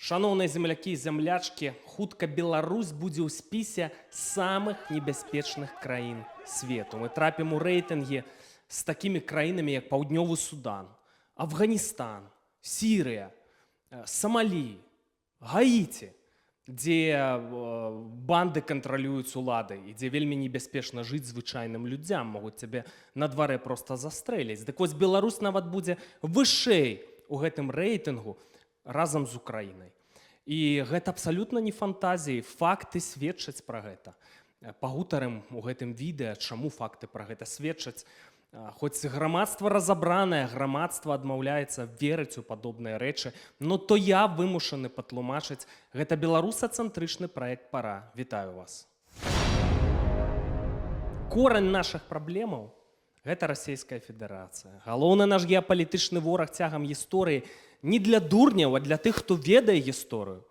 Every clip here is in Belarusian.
Шановныя землякі і зямлячкі, хутка Беларусь будзе ў спісе самых небяспечных краін свету. Мы трапім у рэйтынгі з такімі краінамі, як Паўднёвы Судан, Афганістан, Сірыя, Сомалі, Гаіці, дзе банды кантралююць улады і дзе вельмі небяспечна жыць звычайным людзям, могуць цябе на дварэ проста застрэліць. Дык вось Беларусь нават будзе вышэй у гэтым рэйтынгу разам з Украінай. І гэта абсалютна не фантазіі, факты сведчаць пра гэта. Пагутарым у гэтым відэа, чаму факты пра гэта сведчаць. Хоць грамадства разабранае, грамадства адмаўляецца верыць у падобныя рэчы, но то я вымушаны патлумачыць, гэта беларусацэнтрычны праект «Пара». Вітаю вас. Корань нашых праблемаў – гэта Расійская Федэрацыя. Галоўны наш геапалітычны вораг цягам гісторыі не для дурняў, а для тых, хто ведае гісторыю.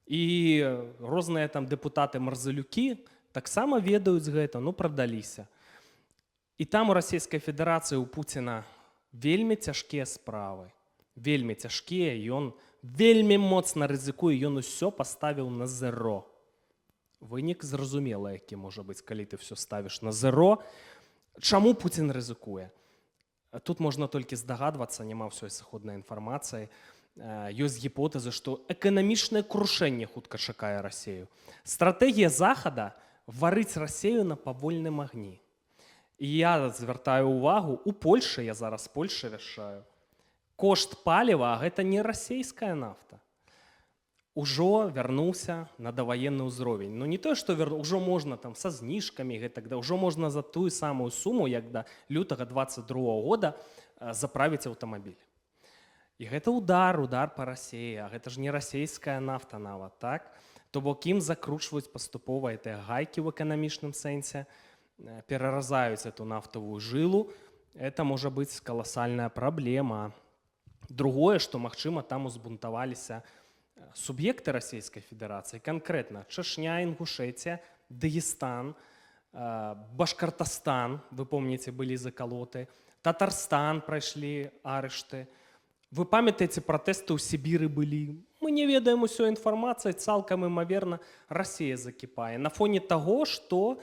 І розныя там дэпутаты-марзалюкі таксама ведаюць гэта, ну прадаліся. І там у Расійскай Федэрацыі у Пуціна вельмі цяжкія справы. Вельмі цяжкія, ён вельмі моцна рызыкуе, ён усё паставіў на зеро. Вынік зразумелы, які можа быць, калі ты ўсё ставіш на зеро. Чаму Пуцін рызыкуе? Тут можна толькі здагадвацца, няма ўсёй сыходнай інфармацыі. Ёсць гіпотэза, што эканамічнае крушэнне хутка чакае Расею. Стратэгія Захада варыць Расею на павольным агні. І я звяртаю ўвагу, у Польшы, я зараз Польшы вяшчаю, кошт паліва, а гэта не расейская нафта, ужо вярнуўся на даваенны ўзровень. Ну не тое, што ўжо можна там са зніжкамі, ўжо можна за тую самую суму, як да лютага 22 года заправіць аўтамабіль. І гэта удар па Расеі, а гэта ж не расейская нафта нават, так? То бок ім закручваюць паступова гэтыя гайкі ў эканамічным сэнсе, пераразаюць эту нафтавую жылу. Это можа быць каласальная праблема. Другое, што, магчыма, там узбунтаваліся суб'екты Расійскай Федэрацыі, канкрэтна Чачня, Інгушэція, Дагестан, Башкартастан, вы помніце, былі закалоты, Татарстан прайшлі арышты. Вы памятаеце, пратэсты ў Сібіры былі? Мы не ведаем усёй інфармацыі, цалкам імаверна, Расія закіпае. На фоне таго, што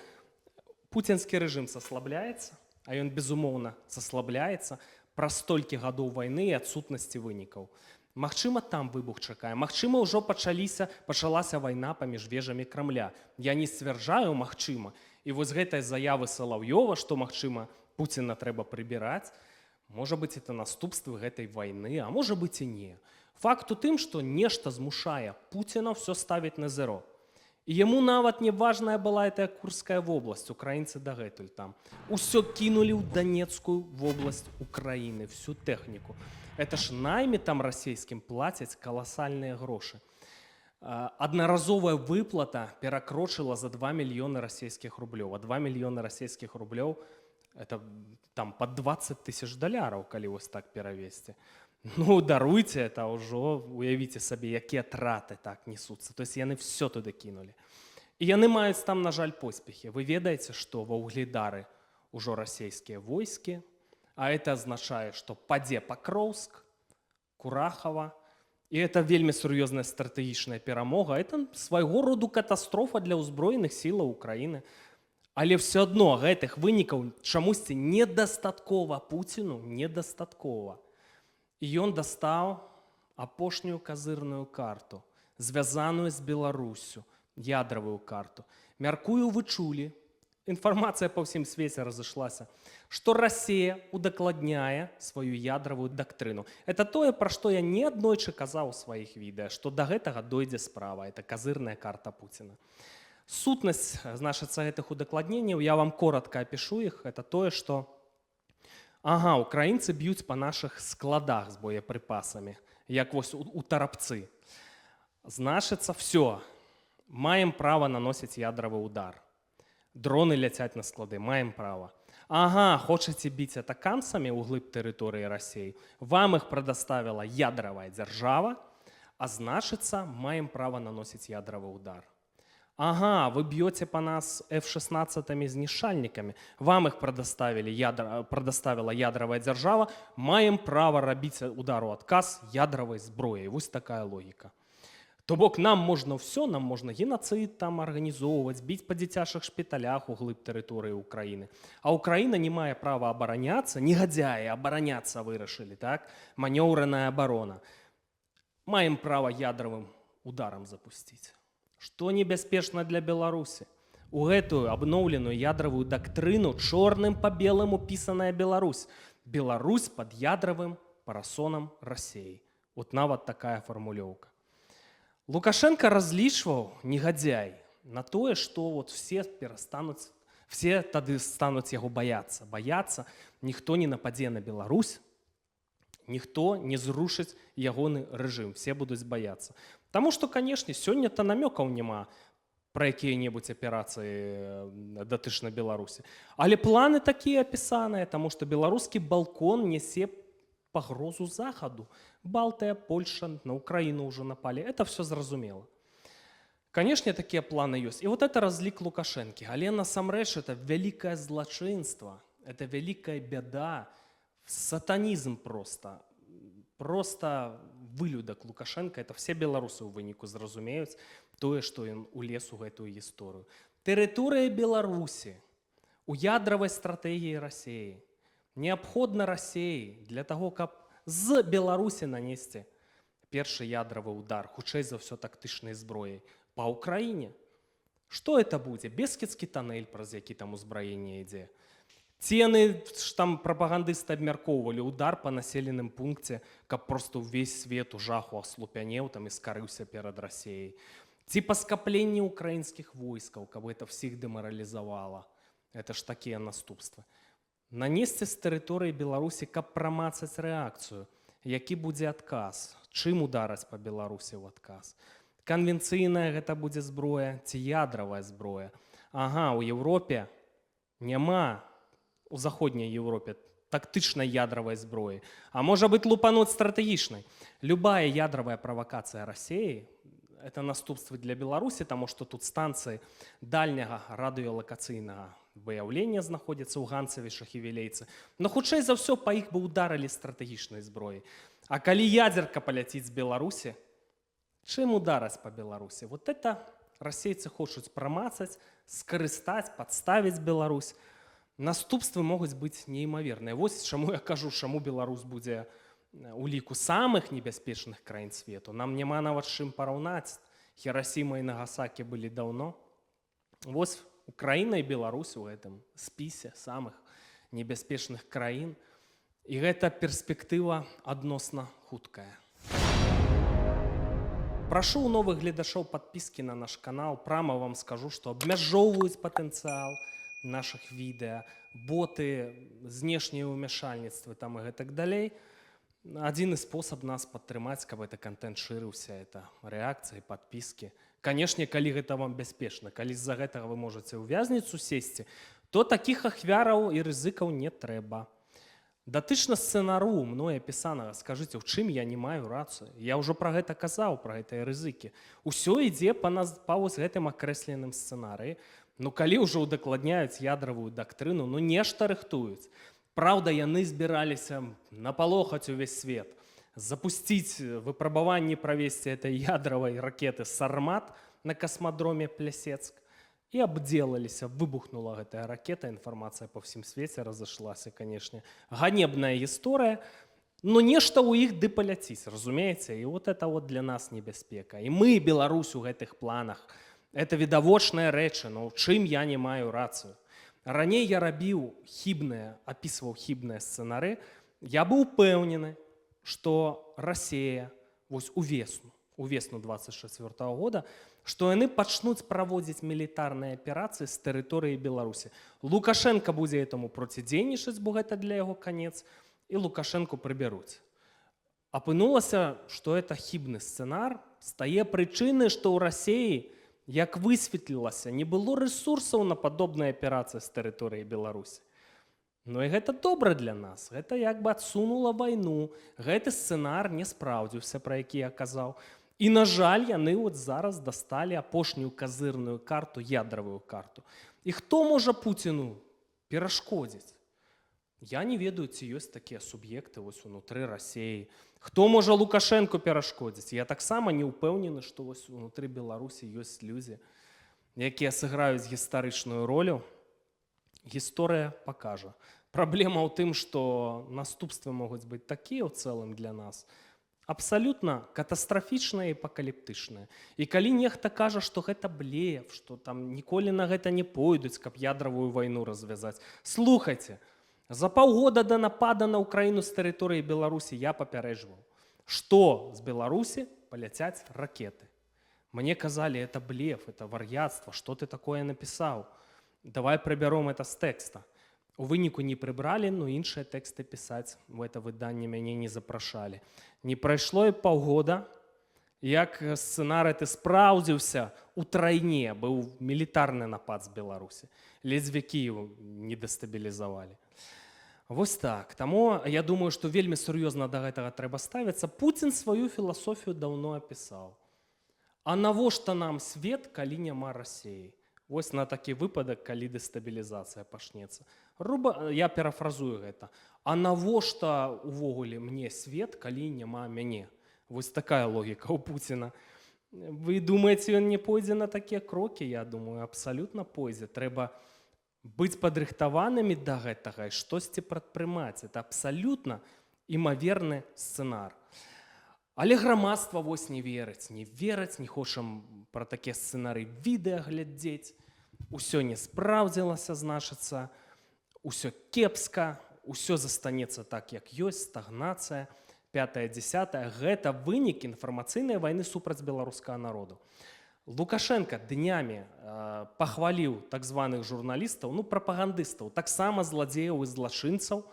пуцінскі рэжым саслабляецца, а ён, безумоўна, саслабляецца праз столькі гадоў вайны і адсутнасці вынікаў. Магчыма, там выбух чакае. Магчыма, ўжо пачалася вайна паміж вежамі Крамля. Я не сцвярджаю, магчыма. І вось гэтай заявы Салаўёва, што, магчыма, Пуціна трэба прыбіраць, можа быць, это наступствы гэтай вайны, а можа быць і не. Факт у тым, што нешта змушае Пуціна ўсё ставіць на зеро. І яму нават не важная была эта Курская вобласць, украінцы дагэтуль там. Усё кінулі ў Данецкую вобласць Украіны, всю тэхніку. Это ж наймітам расійскім плацяць каласальныя грошы. Аднаразовая выплата перакрочыла за 2 мільёны расійскіх рублёў. А 2 мільёны расійскіх рублёў – это там пад 20 тысяч даляраў, калі вось так перавесці. Ну, даруйце, это ўжо, уявіце сабе, якія траты так несуцца. То есть яны все туды кінулі. І яны маюць там, на жаль, поспехі. Вы ведаеце, што ва Ўгледары ўжо расійскія войскі, а это азначае, што падзе Пакроўск, Курахава, і это вельмі сур'ёзная стратэгічная перамога. Это свайго роду катастрофа для ўзброеных сілаў Украіны. Але все адно гэтых вынікаў чамусьці недастаткова Пуціну, недастаткова. І ён дастаў апошнюю казырную карту, звязаную з Беларусю, ядравую карту. Мяркую, вы чулі, інфармацыя па ўсім свеце разышлася, што Расія удакладняе сваю ядравую дактрыну. Это тое, пра што я неаднойчы казаў у сваіх відэа, што да гэтага дойдзе справа. Это казырная карта Пуціна. Сутнасць, значыцца, гэтых удакладненняў, я вам коротко апішу іх, это тое, што украінцы б'юць па нашых складах з боепрыпасамі, як вось у Тарапцы. Значыцца, все, маем права наносіць ядравы удар. Дроны ляцяць на склады, маем права. Хочаце біць атакамсамі ў глыб тэрыторыі Расіі, вам іх прадаставіла ядравая дзяржава, а значыцца, маем права наносіць ядравы удар. Вы б'ёце па нас F-16 знішчальнікамі, вам іх прадаставіла ядравая дзяржава, маем права рабіць удар у адказ ядравай зброяй. Вось такая логіка. То бок нам можна все, нам можна геноцид там арганізоўваць, біць па дзіцячых шпіталях у глыб тэрыторыі Украіны. А Украіна не мае права абараняцца, негадзяі абараняцца вырашылі, так? Манёўраная абарона. Маем права ядравым ударам запусціць. Што небяспечна для Беларусі? У гэтую абноўленую ядравую дактрыну чорным па беламу пісаная Беларусь. Беларусь пад ядравым парасонам Расіі. Вот нават такая фармулёўка. Лукашенко разлічваў, негадзяй, на тое, што вот все тады стануць яго баяцца. Баяцца, ніхто не нападзе на Беларусь, ніхто не зрушыць ягоны рэжым, все будуць баяцца. Таму што, канешне, сёння-то намёкаў няма пра якія-небудзь аперацыі датычна Беларусі. Але планы такія апісаныя, таму што беларускі балкон нясе пагрозу захаду. Балтыя, Польша, на Украину уже напали. Это все зразумела. Конечно, такие планы есть. И вот это разлик Лукашенко. Але насамрэч это великое злочинство, это великая беда, сатанизм просто. Просто вылюдак Лукашенко. Это все белорусы у выніку зразумеюць тое, што ён улез у гэтую гісторыю. Тэрыторыя Беларусі у ядравай стратэгіі Расіі неабходна Расіі для таго, каб з Беларусі нанесці першы ядравы удар, хутчэй за ўсё тактычнай зброяй, па Ўкраіне. Што это будзе? Бескідскі тоннель, праз які там узбраенне ідзе. Ці яны там прапагандысты абмяркоўвалі удар па населеным пункце, каб проста ўвесь свет у жаху аслупянеў там і скарыўся перад Расіяй. Ці па скапленні украінскіх войскаў, каб гэта всіх дэмаралізавала. Это ж такія наступствы. Нанесці з тэрыторыі Беларусі, каб прамацаць рэакцыю, які будзе адказ, чым удараць па Беларусі ў адказ. Канвенцыйная гэта будзе зброя ці ядравая зброя. Ага, у Еўропе няма, у заходняй Еўропе, тактычнай ядравай зброі. А можа быць лупануць стратэгічнай. Любая ядравая правакацыя Расіі – это наступствы для Беларусі, таму што тут станцыі дальняга радыёлакацыйнага выяўлення знаходзяцца ў Ганцавішах і Вілейцы. Но хутчэй за ўсё па іх бы ударылі стратэгічнай зброі. А калі ядзерка паляціць з Беларусі, чым удараць па Беларусі? Вот это расейцы хочуць прамацаць, скарыстаць, падставіць Беларусь. Наступствы могуць быць неймаверныя. Вось чаму я кажу, чаму Беларусь будзе у ліку самых небяспечных краін свету. Нам няма нават з чым параўнаць. Хірасіма і Нагасакі былі даўно. Вось Украіна і Беларусь у гэтым спісе самых небяспечных краін. І гэта перспектыва адносна хуткая. Прашу у новых гледачоў падпіскі на наш канал. Прама вам скажу, што абмяжоўваюць патэнцыял наших відэа, боты, знешнія ўмяшальніцтвы там і гэтак далей. Адзіны спосаб нас падтрымаць, каб гэты контент шырыўся, это рэакцыі, падпіскі. Канешне, калі гэта вам бяспечна, калі з-за гэтага вы можаце ў вязніцу сесці, то такіх ахвяраў і рызыкаў не трэба. Датычна сцэнару мною апісанага, скажыце, у чым я не маю рацыю? Я ўжо пра гэта казаў, пра гэтыя рызыкі. Усё ідзе па вось гэтым акрэсленым сцэнарыі. Ну калі ўжо удакладняюць ядравую дактрыну, ну нешта рыхтуюць. Праўда, яны збіраліся напалохаць увесь свет, запусціць выпрабаванні правесці этой ядравай ракеты «Сармат» на касмадроме Плясецк. І абдзелаліся, выбухнула гэтая ракета, інфармацыя па ўсім свеце разышлася, канешне. Ганебная гісторыя, но нешта ў іх ды паляціць, разумееце? І вот это вот для нас небяспека. І мы, Беларусь, у гэтых планах. Это відавочныя рэчы, но ў чым я не маю рацыю. Раней я рабіў хібныя, апісваў хібныя сцэнары. Я быў упэўнены, што Расія вось у весну 24 года, што яны пачнуць праводзіць мілітарныя аперацыі з тэрыторыі Беларусі. Лукашенко будзе этому процідзейнічаць, бо гэта для яго канец, і Лукашенко прыбяруць. Апынулася, што это хібны сцэнар, стае прычынай, што ў Расіі, як высветлілася, не было рэсурсаў на падобныя аперацыі з тэрыторыі Беларусі. Ну і гэта добра для нас. Гэта як бы адсунула вайну. Гэты сцэнар не спраўдзіўся, пра які я казаў. І, на жаль, яны от зараз дасталі апошнюю казырную карту, ядравую карту. І хто можа Пуціну перашкодзіць? Я не ведаю, ці ёсць такія суб'екты вось унутры Расіі. Хто можа Лукашенку перашкодзіць? Я таксама не ўпэўнены, што вось унутры Беларусі ёсць людзі, якія сыграюць гістарычную ролю. Гісторыя пакажа. Праблема ў тым, што наступствы могуць быць такія ў цэлым для нас, абсалютна катастрафічныя і апакаліптычныя. І калі нехта кажа, што гэта блеф, што там ніколі на гэта не пойдуць, каб ядравую вайну развязаць. Слухайце, за паўгода да напада на Украіну з тэрыторыі Беларусі я папярэджваў, што з Беларусі паляцяць ракеты. Мне казалі, это блеф, это вар'яцтва, што ты такое напісаў? Давай прыбяром это з тэкста. У выніку не прыбралі, но іншыя тэксты пісаць в это выданне мяне не запрашалі. Не прайшло і паўгода, як сцэнарый ты спраўдзіўся утрайне, быў мілітарны напад з Беларусі. Ледзьве Кіеў не дэстабілізавалі. Вось так. Таму я думаю, што вельмі сур'ёзна да гэтага трэба ставіцца. Пуцін сваю філасофію даўно апісаў. А навошта нам свет, калі няма Расіі? Вось на такі выпадак, калі дэстабілізацыя пачнецца. Я перафразую гэта. А навошта увогуле мне свет, калі няма мяне? Вось такая логіка ў Пуціна. Вы думаеце, ён не пойдзе на такія крокі? Я думаю, абсалютна пойдзе. Трэба быць падрыхтаванымі да гэтага і штосьці прадпрымаць. Это абсалютна імаверны сцэнар. Але грамадства вось не верыць, не хочам пра такія сцэнарыі відэа глядзець. Усё не спраўдзілася, значыцца, усё кепска, усё застанецца так, як ёсць, стагнацыя, 5-10. Гэта вынік інфармацыйнай вайны супраць беларускага народу. Лукашенко днямі пахваліў так званых журналістаў, прапагандыстаў, таксама зладзеяў і злачынцаў,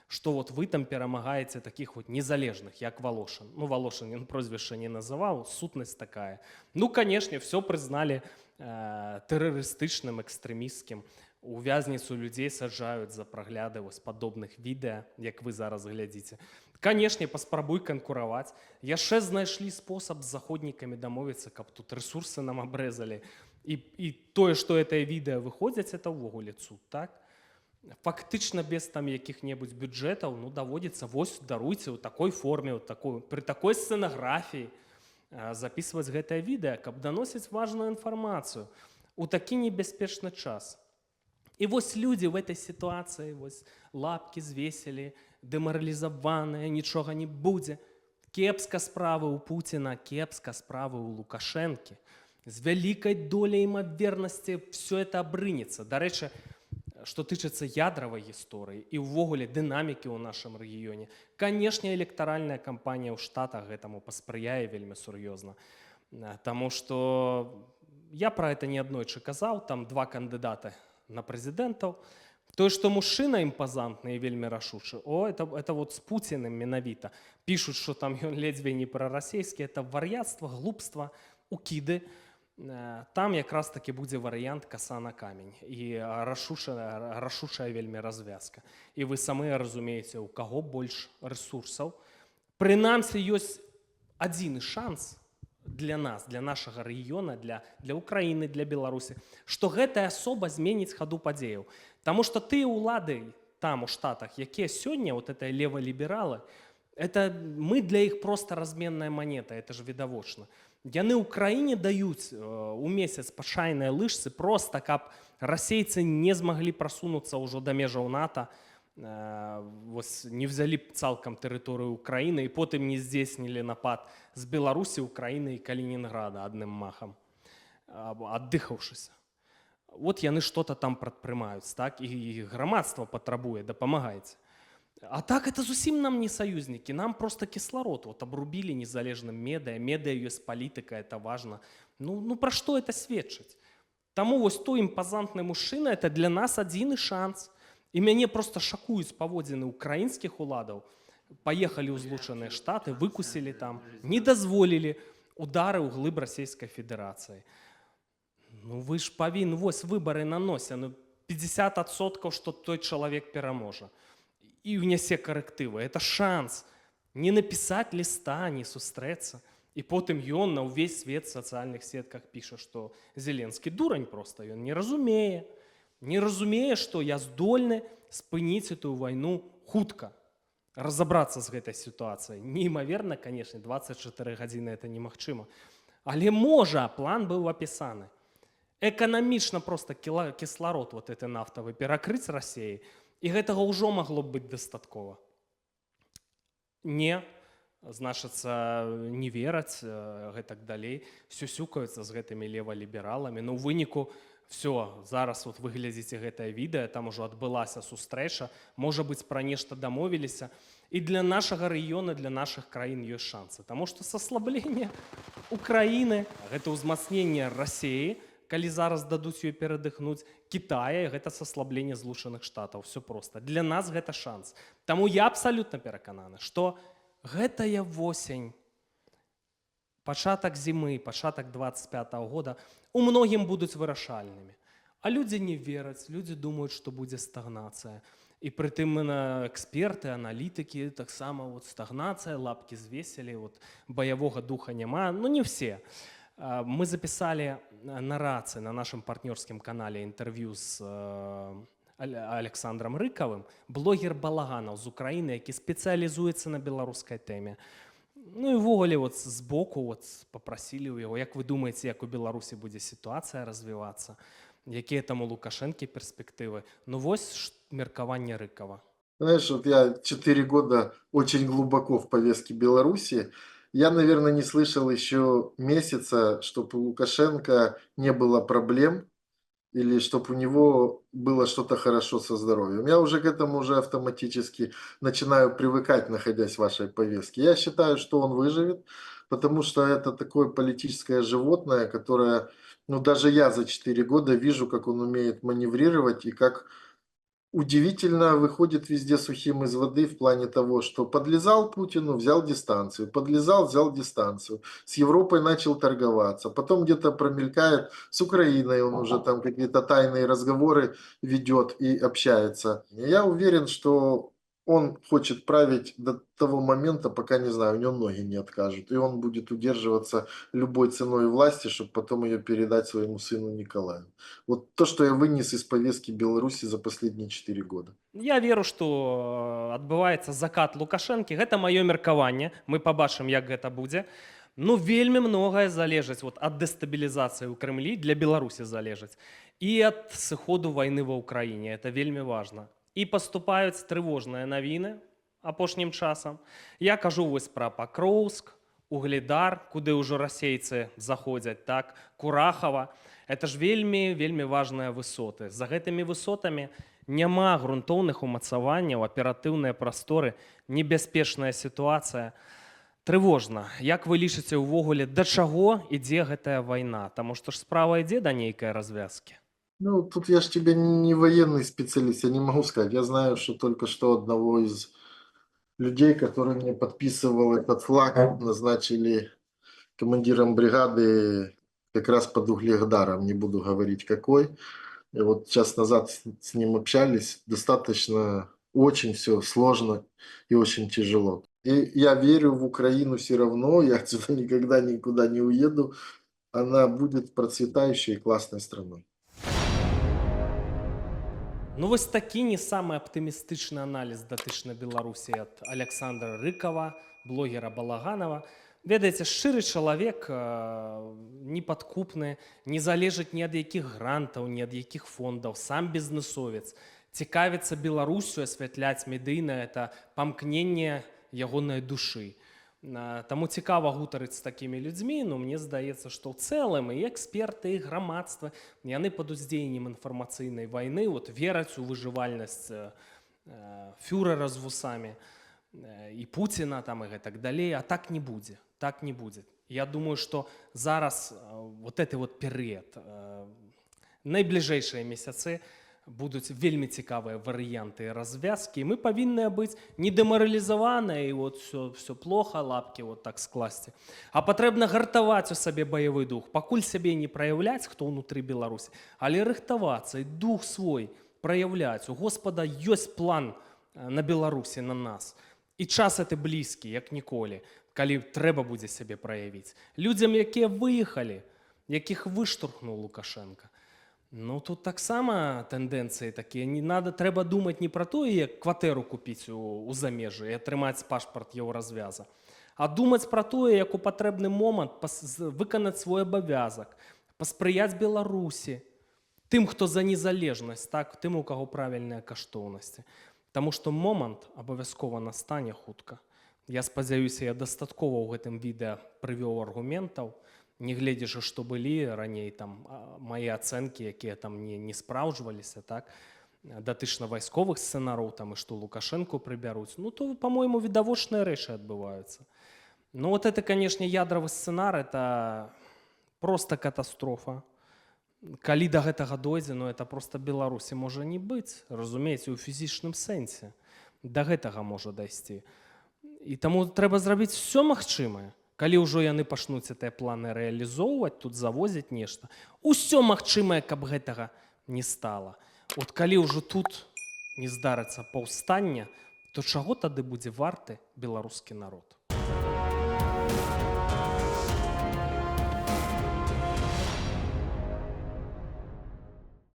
што вот вы там перамагаеце такіх вот незалежных, як Волошин. Волошин ён прозвішча не называў, сутнасць такая. Канешне, все прызналі тэрарыстычным, экстрэмісцкім. У вязніцу людзей саджаюць за прагляды вось падобных відэа, як вы зараз глядзіце. Канешне, паспрабуй канкураваць. Яшчэ знайшлі спосаб з заходнікамі дамовіцца, каб тут рэсурсы нам абрэзалі. І тое, што гэтае відэа выходзяць, это ўвогуле цуд, так? Фактычна без там якіх-небудзь бюджэтаў даводзіцца вось даруйце ў такой форме, пры такой сцэнаграфіі записваць гэтае відэа, каб даносіць важную інфармацыю у такі небяспечны час. І вось людзі в этой сітуацыі лапкі звесілі, дэмаралізаваныя, нічога не будзе. Кепска справы ў Пуціна, кепска справы ў Лукашэнкі. З вялікай доляй імавернасці все это абрынецца. Дарэчы, што тычыцца ядравай гісторыі і ўвогуле дынамікі ў нашым рэгіёне. Канешне, электаральная кампанія ў Штатах гэтаму паспрыяе вельмі сур'ёзна. Таму што я пра гэта неаднойчы казаў, там 2 кандыдаты на прэзідэнтаў. Тое, што мужчына імпазантны і вельмі рашучы, это вот з Пуціным менавіта. Пішуць, што там ён ледзьве не прарасейскі, это вар'яцтва, глупства, укіды. Там якраз таки будзе варыянт каса на камень і рашучая вельмі развязка. І вы самыя разумееце, у каго больш рэсурсаў. Прынамсі, ёсць адзіны шанс для нас, для нашага рэгіёна, для Украіны, для Беларусі, што гэтая асоба зменіць хаду падзеяў. Таму што тыя ўлады там у Штатах, якія сёння, вот это левалібералы, мы для іх проста разменная манета, это ж відавочна. Яны ўкраіне даюць у месяц па шайнай лыжцы проста, каб расейцы не змаглі прасунуцца ўжо да межаў НАТО, не взялі цалкам тэрыторыю Украіны і потым не здзейснілі напад з Беларусі, Украіны і Калінінграда адным махам, аддыхаўшыся. Вот яны што-то там прадпрымаюць, так? І грамадства патрабуе, дапамагайце. А так это зусім нам не саюзнікі, нам просто кісларод абрубілі незалежным медыа, медыа ёсць палітыка, это важна. Пра што это сведчыць? Таму вось той імпазантны мужчына, это для нас адзіны шанс. І мяне просто шакуюць паводзіны ўкраінскіх уладаў. Паехалі ў Злучаныя Штаты, выкусілі там, не дазволілі удары ў глыб Расійскай Федэрацыі. Вы ж павінны, вось выбары нанося, 50%, што той чалавек пераможа. І ўнясе карэктывы. Это шанс не напісаць ліста, не сустрэцца. І потым ён на ўвесь свет в сацыяльных сетках піша, што Зеленскі дурань проста, ён не разумее. Не разумее, што я здольны спыніць эту вайну хутка. разобрацца з гэтай сітуацыяй. Неймаверна, канешне, 24 гадзіны это немагчыма. Але можа, план быў апісаны. Эканамічна проста кісларод вот гэты нафтавы перакрыць Расіяй, і гэтага ўжо магло б быць дастаткова. Не, значыцца, не вераць, гэтак далей, сюсюкаюцца з гэтымі левалібераламі. Ну, ў выніку, все, зараз вот вы глядзіце гэтае відэа, там ужо адбылася сустрэча, можа быць, пра нешта дамовіліся. І для нашага рэгіёна, для нашых краін ёсць шансы. Таму што саслабленне Украіны, гэта ўзмацненне Расіі, калі зараз дадуць ёй перадыхнуць, Кітая, гэта саслабленне Злучаных Штатаў. Все проста. Для нас гэта шанс. Таму я абсалютна перакананы, што гэтая восень, пачатак зімы, пачатак 25-го года у многім будуць вырашальнымі. А людзі не вераць, людзі думаюць, што будзе стагнацыя. І прытым эксперты, аналітыкі, таксама вот стагнацыя, лапкі звесілі, вот баявога духа няма. Ну, не все. Мы записали на РАЦИ, на нашем партнерском канале, интервью с Александром Рыковым, блогер Балаганов з Украины, який специализуется на белорусской теме. Ну і ввогуле вот збоку вот попросили у його, як ви думаєте, як у Білорусі буде ситуація розвиватися, які там у Лукашенки перспективи. Ну ось меркование Рыкова. Знаешь, вот я 4 года очень глубоко в повестке Беларуси. Я, наверное, не слышал еще месяца, чтобы у Лукашенко не было проблем или чтобы у него было что-то хорошо со здоровьем. Я уже к этому уже автоматически начинаю привыкать, находясь в вашей повестке. Я считаю, что он выживет, потому что это такое политическое животное, которое, ну даже я за 4 года вижу, как он умеет маневрировать и как удивительно выходит везде сухим из воды в плане того, что подлезал Путину, взял дистанцию, подлезал, взял дистанцию, с Европой начал торговаться, потом где-то промелькает с Украиной, он уже там какие-то тайные разговоры ведет и общается. Я уверен, что он хочет править до того момента, пока, не знаю, у него ноги не откажут, и он будет удерживаться любой ценой власти, чтобы потом ее передать своему сыну Николаю. Вот то, что я вынес из повестки Беларуси за последние 4 года. Я веру, што адбываецца закат Лукашэнкі. Гэта маё меркаванне. Мы пабачым, як гэта будзе. Ну, вельмі многае залежыць вот, ад дэстабілізацыі ў Крымлі, для Беларусі залежыць. І ад сыходу вайны ва ўкраіне. Это вельмі важна. І паступаюць трывожныя навіны апошнім часам. Я кажу вось пра Пакроўск, Угледар, куды ўжо расейцы заходзяць, так, Курахава. Это ж вельмі важныя высоты. За гэтымі высотамі няма грунтоўных умацаванняў, аператыўныя прасторы, небяспечная сітуацыя. Трывожна. Як вы лічыце ўвогуле, да чаго ідзе гэтая вайна? Таму што ж справа ідзе да нейкай развязкі. Ну, тут я ж тебе не военный специалист, я не могу сказать. Я знаю, что только что одного из людей, который мне подписывал этот флаг, назначили командиром бригады как раз под Угледаром, не буду говорить какой. И вот час назад с ним общались, достаточно очень все сложно и очень тяжело. И я верю в Украину все равно, я отсюда никогда никуда не уеду. Она будет процветающей и классной страной. Ну, вось такі не самы аптымістычны аналіз датычна Беларусі ад Александра Рыкова, блогера Балаганова. Ведаеце, шчыры чалавек, непадкупны, не залежыць ні ад якіх грантаў, ні ад якіх фондаў, сам бізнесовец. Цікавіцца Беларусю, асвятляць медыйна, это памкненне ягонай душы. Таму цікава гутарыць з такімі людзьмі, но мне здаецца, што ў цэлым і эксперты, і грамадства, яны пад уздзеяннем інфармацыйнай вайны вот, вераць у выжывальнасць фюрэра з вусамі і Пуціна там, і гэтак далей, а так не будзе. Так не будзе. Я думаю, што зараз вот гэты вот перыяд, найбліжэйшыя месяцы, будуць вельмі цікавыя варыянты развязкі, і мы павінны быць не дэмаралізаваныя і вот все плохо, лапкі вот так скласці. А патрэбна гартаваць у сабе баявы дух, пакуль сябе не праяўляць, хто ўнутры Беларусі, але рыхтавацца і дух свой праяўляць. У Господа ёсць план на Беларусі, на нас. І час гэты блізкі, як ніколі, калі трэба будзе сябе праявіць. Людзям, якія выехалі, якіх выштурхнуў Лукашенко, Ну, тут таксама тэндэнцыі такія. Трэба думаць не пра тое, як кватэру купіць у замежжы і атрымаць пашпарт еўразвяза, а думаць пра тое, як у патрэбны момант выканаць свой абавязак, паспрыяць Беларусі, тым, хто за незалежнасць, так, тым, у каго правільныя каштоўнасці. Таму што момант абавязкова настане хутка. Я спадзяюся, я дастаткова ў гэтым відэа прывёў аргументаў, нягледзячы, што былі раней там мае ацэнкі, якія там не спраўджваліся, так, датычна вайсковых сцэнараў, там, і што Лукашэнку прыбяруць. Ну, то, па-мойму, відавочныя рэчы адбываюцца. Ну, вот это, канешне, ядравы сцэнар, это проста катастрофа. Калі да гэтага дойдзе, ну, это проста Беларусі можа не быць, разумееце, у фізічным сэнсе. Да гэтага можа дайсці. І таму трэба зрабіць все магчымае. Калі ўжо яны пачнуць гэтыя планы рэалізоўваць, тут завозіць нешта, усё магчымае, каб гэтага не стала. От калі ўжо тут не здарыцца паўстанне, то чаго тады будзе варты беларускі народ?